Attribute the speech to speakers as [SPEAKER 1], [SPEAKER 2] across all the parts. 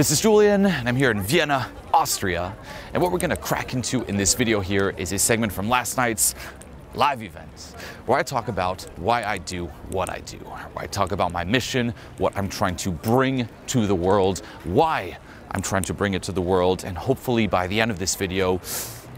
[SPEAKER 1] This is Julian, and I'm here in Vienna, Austria. And what we're gonna crack into in this video here is a segment from last night's live event, where I talk about why I do what I do, where I talk about my mission, what I'm trying to bring to the world, why I'm trying to bring it to the world, and hopefully by the end of this video,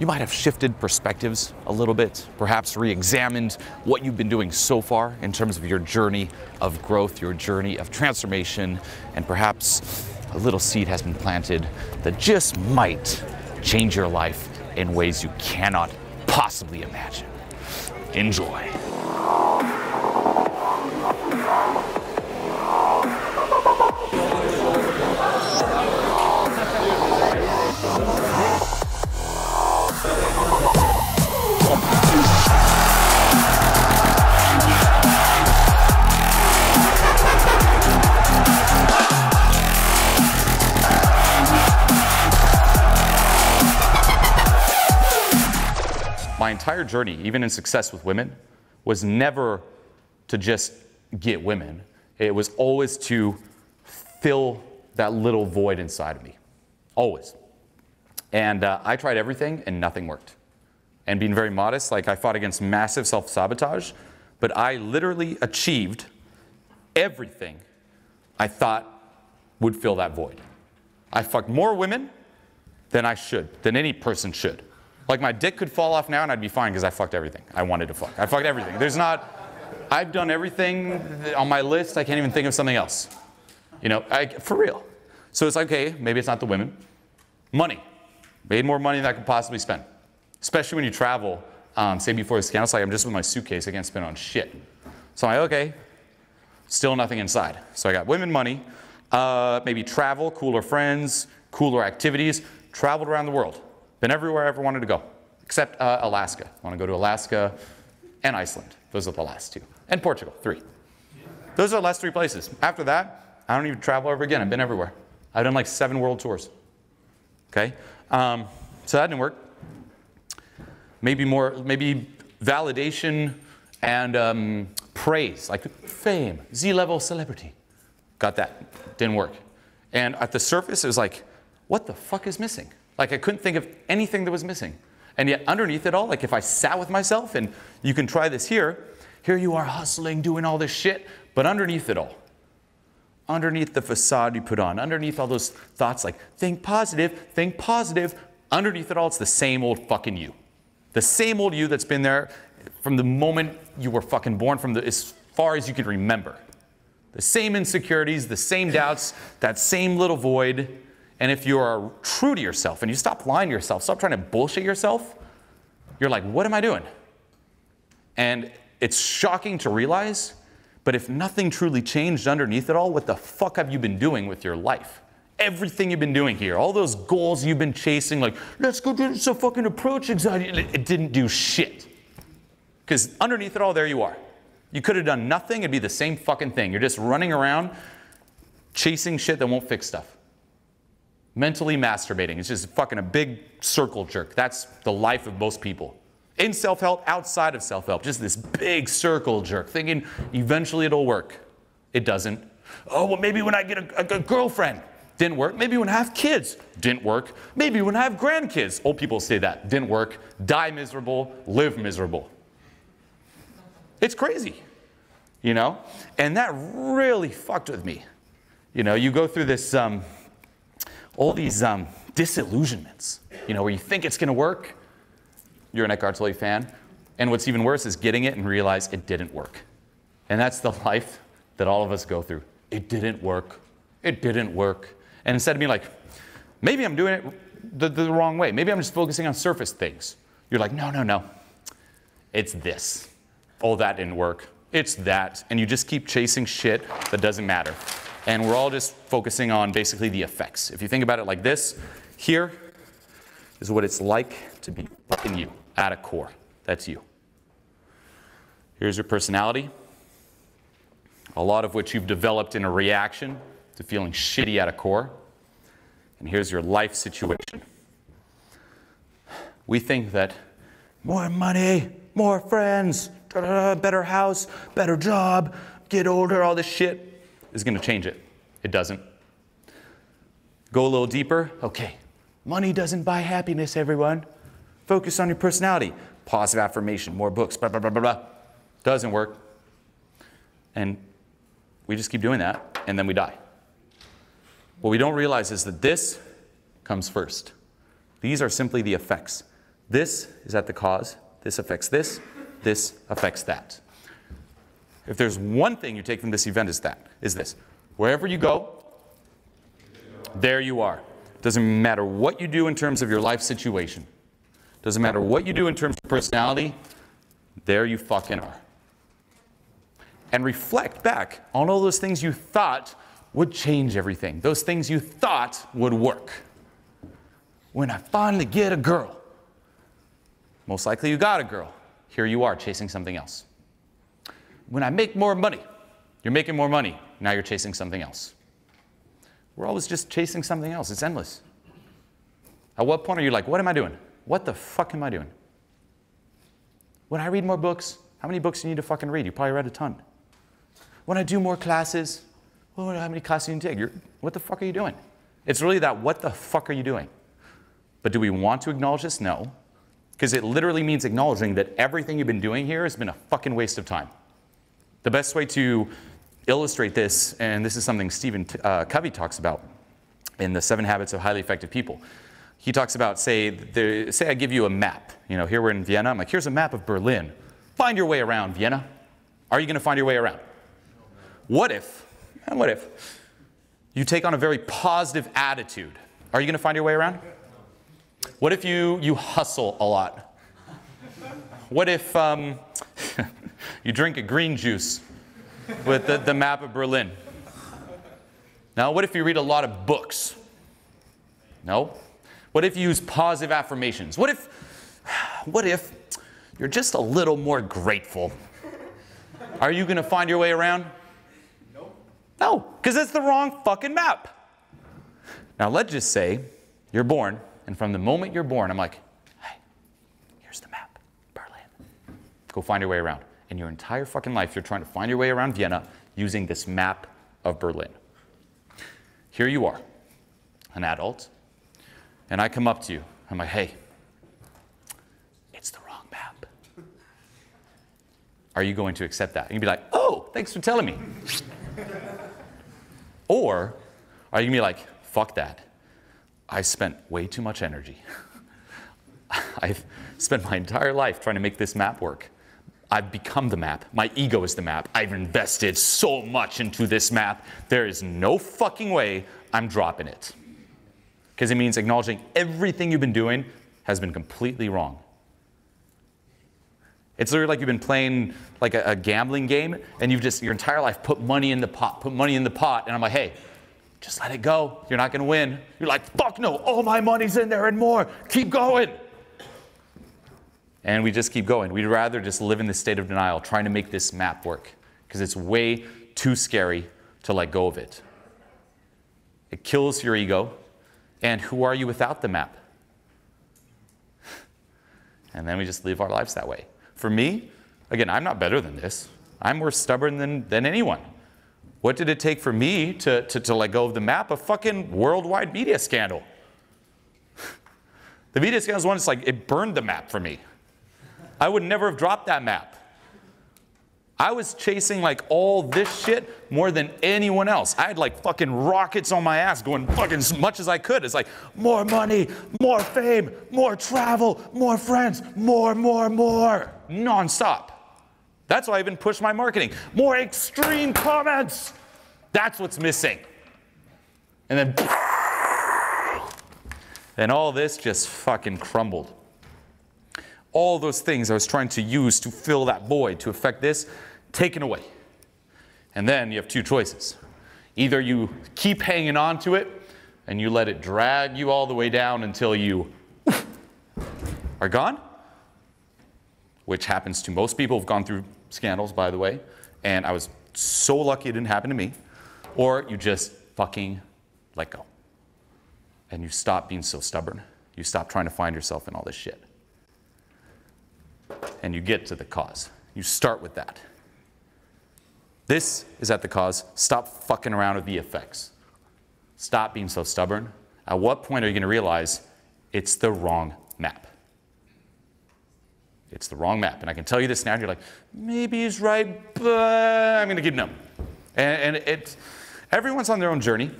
[SPEAKER 1] you might have shifted perspectives a little bit, perhaps re-examined what you've been doing so far in terms of your journey of growth, your journey of transformation, and perhaps a little seed has been planted that just might change your life in ways you cannot possibly imagine. Enjoy. My entire journey, even in success with women, was never to just get women. It was always to fill that little void inside of me. Always. And I tried everything and nothing worked. And being very modest, like I fought against massive self-sabotage, but I literally achieved everything I thought would fill that void. I fucked more women than I should, than any person should. Like my dick could fall off now and I'd be fine because I fucked everything I wanted to fuck. I fucked everything. I've done everything on my list. I can't even think of something else. You know, for real. So it's like, okay, maybe it's not the women. Money. Made more money than I could possibly spend. Especially when you travel, say before the scandal, it's like I'm just with my suitcase, I can't spend on shit. So I'm like, okay, still nothing inside. So I got women, money, maybe travel, cooler friends, cooler activities, traveled around the world. Been everywhere I ever wanted to go, except Alaska. I want to go to Alaska and Iceland. Those are the last two. And Portugal, 3. Those are the last 3 places. After that, I don't even travel ever again. I've been everywhere. I've done like 7 world tours. Okay? So that didn't work. Maybe validation and praise, like fame, Z-level celebrity. Got that. Didn't work. And at the surface, it was like, what the fuck is missing? Like I couldn't think of anything that was missing. And yet underneath it all, like if I sat with myself, and you can try this here you are hustling, doing all this shit, but underneath it all, underneath the facade you put on, underneath all those thoughts like think positive, underneath it all, it's the same old fucking you. The same old you that's been there from the moment you were fucking born, from as far as you can remember. The same insecurities, the same doubts, that same little void. And if you are true to yourself and you stop lying to yourself, stop trying to bullshit yourself, you're like, what am I doing? And it's shocking to realize, but if nothing truly changed underneath it all, what the fuck have you been doing with your life? Everything you've been doing here, all those goals you've been chasing, like, let's go do some fucking approach anxiety, it didn't do shit. Because underneath it all, there you are. You could have done nothing, it'd be the same fucking thing. You're just running around chasing shit that won't fix stuff. Mentally masturbating. It's just fucking a big circle jerk. That's the life of most people. In self-help, outside of self-help. Just this big circle jerk, thinking eventually it'll work. It doesn't. Oh, well, maybe when I get a girlfriend. Didn't work. Maybe when I have kids. Didn't work. Maybe when I have grandkids. Old people say that. Didn't work. Die miserable. Live miserable. It's crazy. You know? And that really fucked with me. You know, you go through this... all these disillusionments, you know, where you think it's going to work. You're an Eckhart Tolle fan. And what's even worse is getting it and realize it didn't work. And that's the life that all of us go through. It didn't work. It didn't work. And instead of being like, maybe I'm doing it the wrong way. Maybe I'm just focusing on surface things. You're like, no. It's this. Oh, that didn't work. It's that. And you just keep chasing shit that doesn't matter. And we're all just focusing on basically the effects. If you think about it like this, here is what it's like to be fucking you at a core. That's you. Here's your personality, a lot of which you've developed in a reaction to feeling shitty at a core. And here's your life situation. We think that more money, more friends, better house, better job, get older, all this shit is going to change it. It doesn't. Go a little deeper. Okay, money doesn't buy happiness, everyone. Focus on your personality. Positive affirmation, more books, blah, blah, blah, blah, blah. Doesn't work. And we just keep doing that, and then we die. What we don't realize is that this comes first. These are simply the effects. This is at the cause. This affects this. This affects that. If there's one thing you take from this event is this. Wherever you go, there you are. Doesn't matter what you do in terms of your life situation. Doesn't matter what you do in terms of personality. There you fucking are. And reflect back on all those things you thought would change everything. Those things you thought would work. When I finally get a girl. Most likely you got a girl. Here you are chasing something else. When I make more money. You're making more money. Now you're chasing something else. We're always just chasing something else. It's endless. At what point are you like, what am I doing? What the fuck am I doing? When I read more books, how many books do you need to fucking read? You probably read a ton. When I do more classes, well, how many classes do you take? What the fuck are you doing? It's really that, what the fuck are you doing? But do we want to acknowledge this? No. Because it literally means acknowledging that everything you've been doing here has been a fucking waste of time. The best way to illustrate this, and this is something Stephen Covey talks about in the 7 Habits of Highly Effective People. He talks about, say I give you a map. You know, here we're in Vienna. I'm like, here's a map of Berlin. Find your way around, Vienna. Are you going to find your way around? What if you take on a very positive attitude? Are you going to find your way around? What if you hustle a lot? What if you drink a green juice with the map of Berlin? Now, what if you read a lot of books? No. What if you use positive affirmations? What if you're just a little more grateful? Are you going to find your way around? No, because it's the wrong fucking map. Now, let's just say you're born, and from the moment you're born, I'm like, hey, here's the map, Berlin. Go find your way around. And your entire fucking life, you're trying to find your way around Vienna using this map of Berlin. Here you are, an adult, and I come up to you. I'm like, hey, it's the wrong map. Are you going to accept that? And you'd be like, oh, thanks for telling me. Or are you going to be like, fuck that. I spent way too much energy. I've spent my entire life trying to make this map work. I've become the map. My ego is the map. I've invested so much into this map. There is no fucking way I'm dropping it. Because it means acknowledging everything you've been doing has been completely wrong. It's literally like you've been playing like a gambling game, and you've just your entire life put money in the pot, and I'm like, hey, just let it go. You're not going to win. You're like, fuck no, all my money's in there and more. Keep going. And we just keep going. We'd rather just live in this state of denial, trying to make this map work, because it's way too scary to let go of it. It kills your ego. And who are you without the map? And then we just live our lives that way. For me, again, I'm not better than this. I'm more stubborn than anyone. What did it take for me to let go of the map? A fucking worldwide media scandal. The media scandal is one that's like, it burned the map for me. I would never have dropped that map. I was chasing like all this shit more than anyone else. I had like fucking rockets on my ass going fucking as much as I could. It's like more money, more fame, more travel, more friends, more, nonstop. That's why I even push my marketing. More extreme comments. That's what's missing. And then all this just fucking crumbled. All those things I was trying to use to fill that void, to affect this, taken away. And then you have two choices. Either you keep hanging on to it and you let it drag you all the way down until you are gone, which happens to most people who've gone through scandals, by the way, and I was so lucky it didn't happen to me, or you just fucking let go. And you stop being so stubborn. You stop trying to find yourself in all this shit. And you get to the cause. You start with that. This is at the cause. Stop fucking around with the effects. Stop being so stubborn At what point are you going to realize it's the wrong map? It's the wrong map. And I can tell you this now, and you're like, maybe he's right, but I'm going to keep no. And everyone's on their own journey.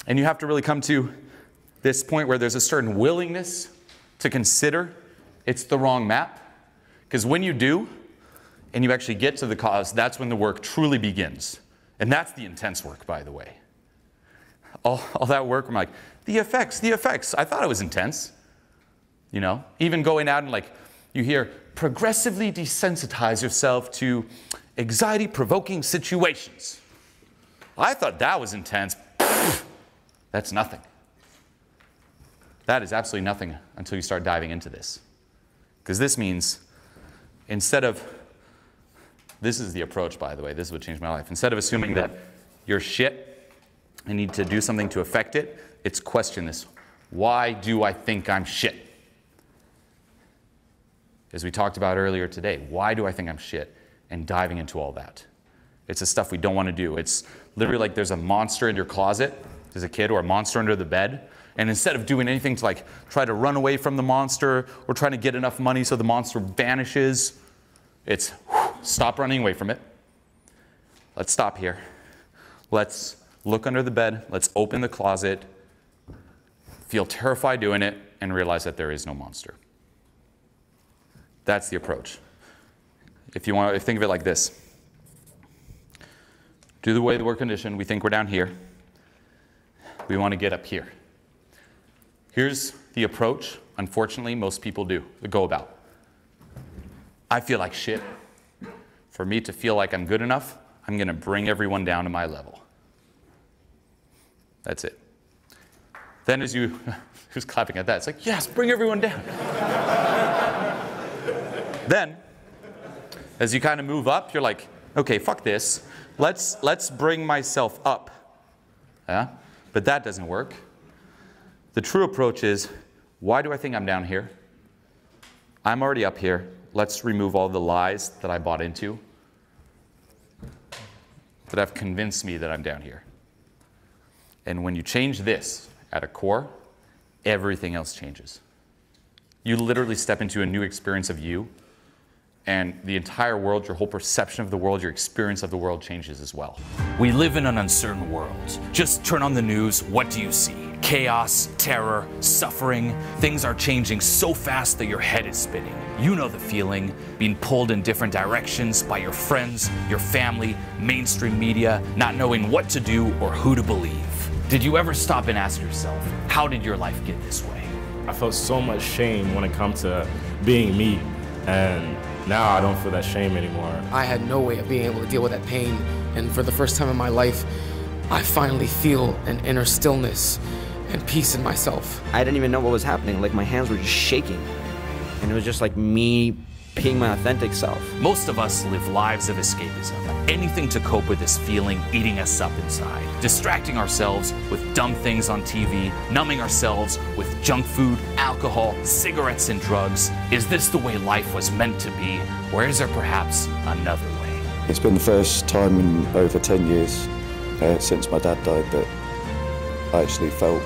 [SPEAKER 1] And you have to really come to this point where there's a certain willingness to consider it's the wrong map. Because when you do, and you actually get to the cause, that's when the work truly begins. And that's the intense work, by the way. All that work, I'm like, the effects. I thought it was intense. You know, even going out and like, you hear, progressively desensitize yourself to anxiety-provoking situations. I thought that was intense. That's nothing. That is absolutely nothing until you start diving into this. Because this means, instead of, this is the approach, by the way, this is what changed my life. Instead of assuming that you're shit and need to do something to affect it, it's question this. Why do I think I'm shit? As we talked about earlier today, why do I think I'm shit? And diving into all that. It's the stuff we don't want to do. It's literally like there's a monster in your closet as a kid, or a monster under the bed. And instead of doing anything to like try to run away from the monster or trying to get enough money so the monster vanishes, it's stop running away from it. Let's stop here. Let's look under the bed. Let's open the closet, feel terrified doing it, and realize that there is no monster. That's the approach. If you want to think of it like this. Do the way we're conditioned. We think we're down here. We want to get up here. Here's the approach, unfortunately, most people go about. I feel like shit. For me to feel like I'm good enough, I'm going to bring everyone down to my level. That's it. Then as you, who's clapping at that? It's like, yes, bring everyone down. Then, as you kind of move up, you're like, okay, fuck this. Let's bring myself up. Yeah? But that doesn't work. The true approach is, why do I think I'm down here? I'm already up here. Let's remove all the lies that I bought into that have convinced me that I'm down here. And when you change this at a core, everything else changes. You literally step into a new experience of you, and the entire world, your whole perception of the world, your experience of the world changes as well.
[SPEAKER 2] We live in an uncertain world. Just turn on the news, what do you see? Chaos, terror, suffering. Things are changing so fast that your head is spinning. You know the feeling, being pulled in different directions by your friends, your family, mainstream media, not knowing what to do or who to believe. Did you ever stop and ask yourself, how did your life get this way?
[SPEAKER 3] I felt so much shame when it comes to being me, and now I don't feel that shame anymore.
[SPEAKER 4] I had no way of being able to deal with that pain, and for the first time in my life, I finally feel an inner stillness and peace in myself.
[SPEAKER 5] I didn't even know what was happening. Like, my hands were just shaking, and it was just like me being my authentic self.
[SPEAKER 2] Most of us live lives of escapism. Anything to cope with this feeling eating us up inside. Distracting ourselves with dumb things on TV, numbing ourselves with junk food, alcohol, cigarettes, and drugs. Is this the way life was meant to be, or is there perhaps another way?
[SPEAKER 6] It's been the first time in over 10 years since my dad died that I actually felt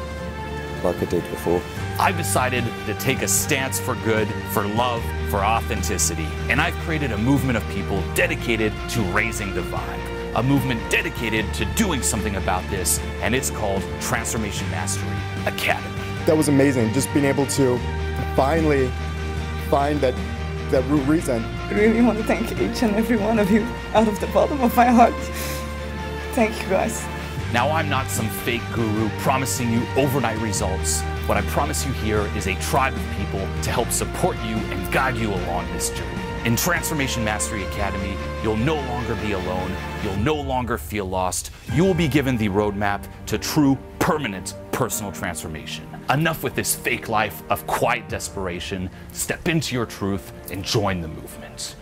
[SPEAKER 6] like I did before.
[SPEAKER 2] I've decided to take a stance for good, for love, for authenticity. And I've created a movement of people dedicated to raising the vibe. A movement dedicated to doing something about this, and it's called Transformation Mastery Academy.
[SPEAKER 7] That was amazing, just being able to finally find that root reason.
[SPEAKER 8] I really want to thank each and every one of you out of the bottom of my heart. Thank you, guys.
[SPEAKER 2] Now, I'm not some fake guru promising you overnight results. What I promise you here is a tribe of people to help support you and guide you along this journey. In Transformation Mastery Academy, you'll no longer be alone. You'll no longer feel lost. You will be given the roadmap to true, permanent personal transformation. Enough with this fake life of quiet desperation. Step into your truth and join the movement.